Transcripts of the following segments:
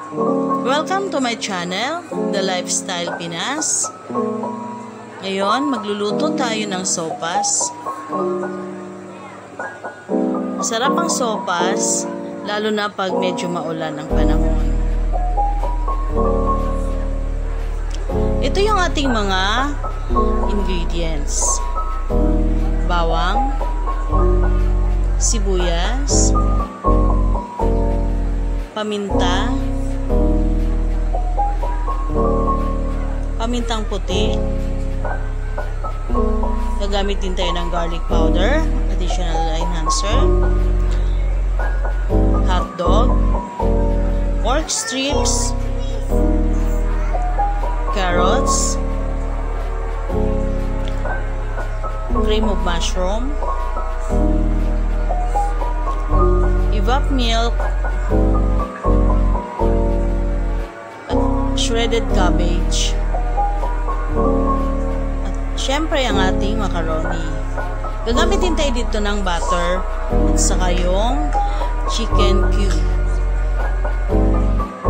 Welcome to my channel, The Lifestyle Pinas. Ngayon, magluluto tayo ng sopas. Masarap ang sopas, lalo na pag medyo maulan ang panahon. Ito yung ating mga ingredients. Bawang, sibuyas, paminta, pamintang puti. Gagamit din tayo ng garlic powder, additional enhancer, hotdog, pork strips, carrots, cream of mushroom, evap milk, at shredded cabbage. At syempre ang ating macaroni. Gagamit din tayo dito ng butter at saka yung chicken cube.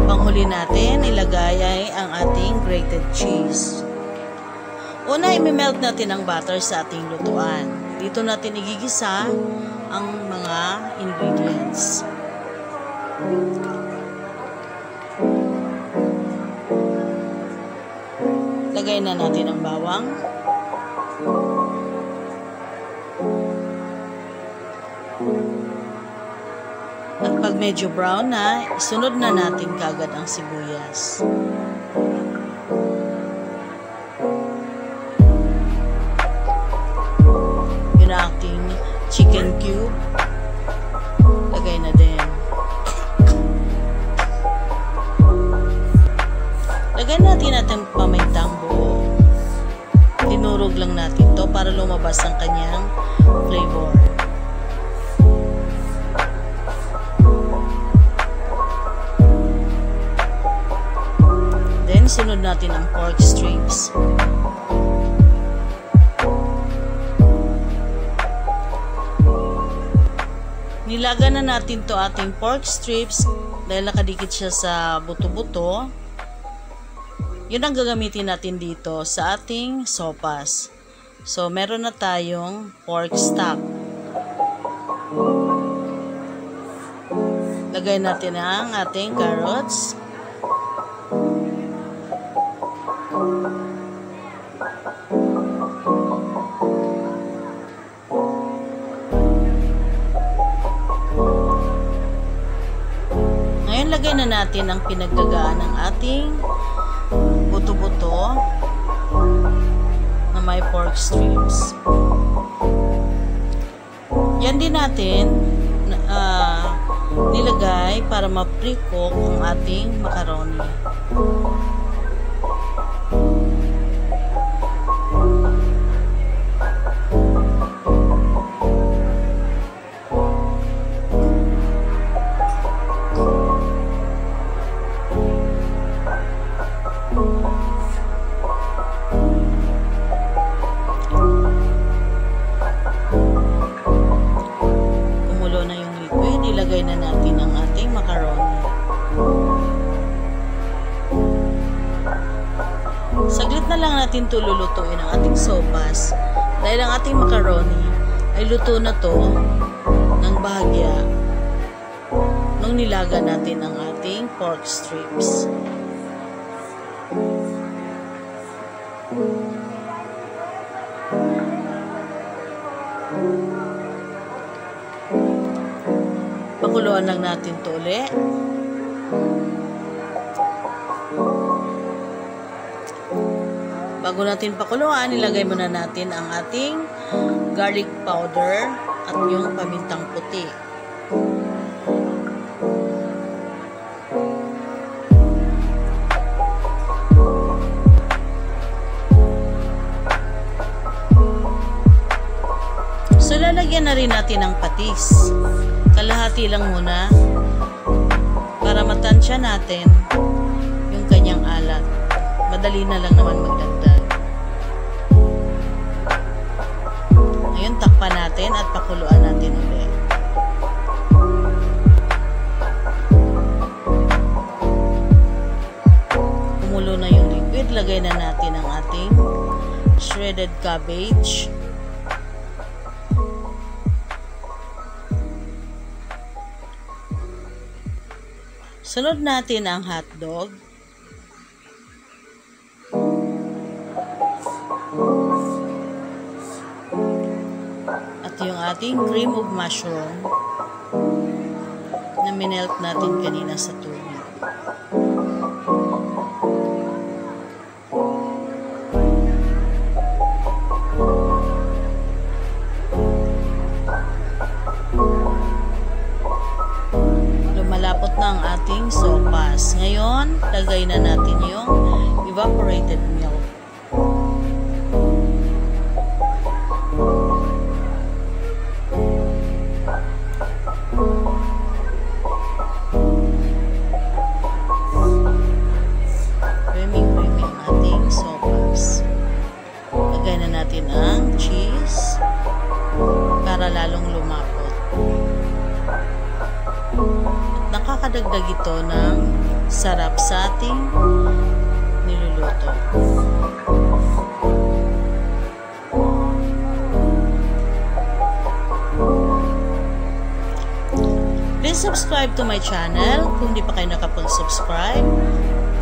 Panghuli natin, ilagay ay ang ating grated cheese. Una, i-melt natin ang butter sa ating lutuan. Dito natin igigisa ang mga ingredients. Lagay na natin ang bawang. At pag medyo brown na, isunod na natin kagad ang sibuyas. Yun ang ating chicken cube. Lagay na din. Lagay natin natin pamintang buo. Dinurog lang natin to para lumabas ang kanyang flavor. Then, sunod natin ang pork strips. Nilaga na natin to ating pork strips dahil nakadikit siya sa buto-buto. Yun ang gagamitin natin dito sa ating sopas. So, meron na tayong pork stock. Lagay natin ang ating carrots. Ngayon, lagay na natin ang pinagdagaan ng ating buto-buto na may pork strips. Yan din natin nilagay para ma-pre-cook ang ating macaroni. Kumulo na yung liquid, ilagay na natin ang ating macaroni. Saglit na lang natin ito lulutuin ang ating sopas dahil ang ating macaroni ay luto na to ng bahagya nung nilaga natin ang ating pork strips. Pakuluan lang natin ito ulit. Bago natin pakuluan, ilagay muna natin ang ating garlic powder at yung pamintang puti. So, lalagyan na rin natin ng patis. Kalahati lang muna para matansya natin yung kanyang alat. Madali na lang naman magdagdag. Ngayon, takpan natin at pakuluan natin ulit. shredded cabbage, sunod natin ang hotdog, at yung ating cream of mushroom na minelt natin kanina sa tubig. Lumalapot na ang ating sopas. Ngayon, lagay na natin yung evaporated milk. Creamy ang ating sopas. Lagay na natin ang cheese para lalong lumapot. At nakakadagdag ito ng sarap sa ating niluluto. Please subscribe to my channel kung di pa kayo nakapag-subscribe.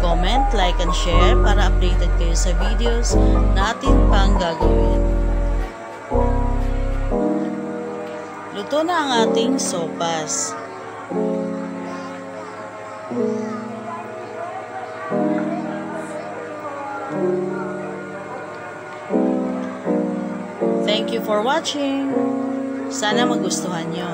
Comment, like, and share para updated kayo sa videos na atin pang gagawin. Luto na ang ating sopas. Thank you for watching. Sana magustuhan nyo.